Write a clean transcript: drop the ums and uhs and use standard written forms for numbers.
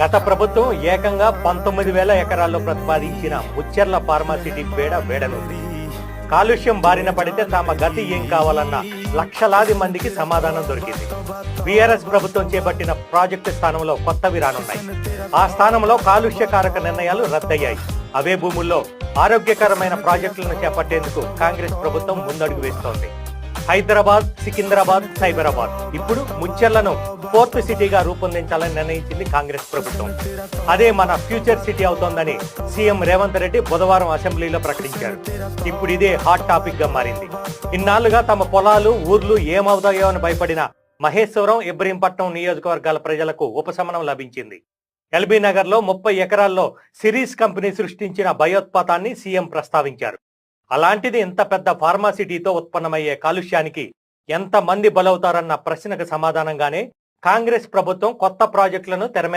గత ప్రభుత్వం ఏకంగా 19,000 ఎకరాల్లో ప్రతిపాదించిన ముచ్చెర్ల ఫార్మాసిటీ వేడనుంది. కాలుష్యం బారిన పడితే తమ గతి ఏం కావాలన్న లక్షలాది మందికి సమాధానం దొరికింది. బీఆర్ఎస్ ప్రభుత్వం చేపట్టిన ప్రాజెక్టు స్థానంలో కొత్తవి రానున్నాయి. ఆ స్థానంలో కాలుష్యకారక నిర్ణయాలు రద్దయ్యాయి. అవే భూముల్లో ఆరోగ్యకరమైన ప్రాజెక్టులను చేపట్టేందుకు కాంగ్రెస్ ప్రభుత్వం ముందడుగు వేస్తోంది. హైదరాబాద్, సికింద్రాబాద్, సైబరాబాద్ ఇప్పుడు ముచ్చెర్లను ఫోర్త్ సిటీగా రూపొందించాలని నిర్ణయించింది కాంగ్రెస్ ప్రభుత్వం. అదే మన ఫ్యూచర్ సిటీ అవుతోందని సీఎం రేవంత్ రెడ్డి బుధవారం అసెంబ్లీలో ప్రకటించారు. ఇప్పుడు ఇదే హాట్ టాపిక్ గా మారింది. ఇన్నాళ్లుగా తమ పొలాలు, ఊర్లు ఏమవుతాయో అని భయపడిన మహేశ్వరం, ఇబ్రహీంపట్నం నియోజకవర్గాల ప్రజలకు ఉపశమనం లభించింది. ఎల్బీ నగర్ లో 30 ఎకరాల్లో సిరీస్ కంపెనీ సృష్టించిన భయోత్పాతాన్ని సీఎం ప్రస్తావించారు. అలాంటిది ఇంత పెద్ద ఫార్మాసిటీతో ఉత్పన్నమయ్యే కాలుష్యానికి ఎంత మంది బలవుతారన్న ప్రశ్నకు సమాధానంగానే కాంగ్రెస్ ప్రభుత్వం కొత్త ప్రాజెక్టులను తెర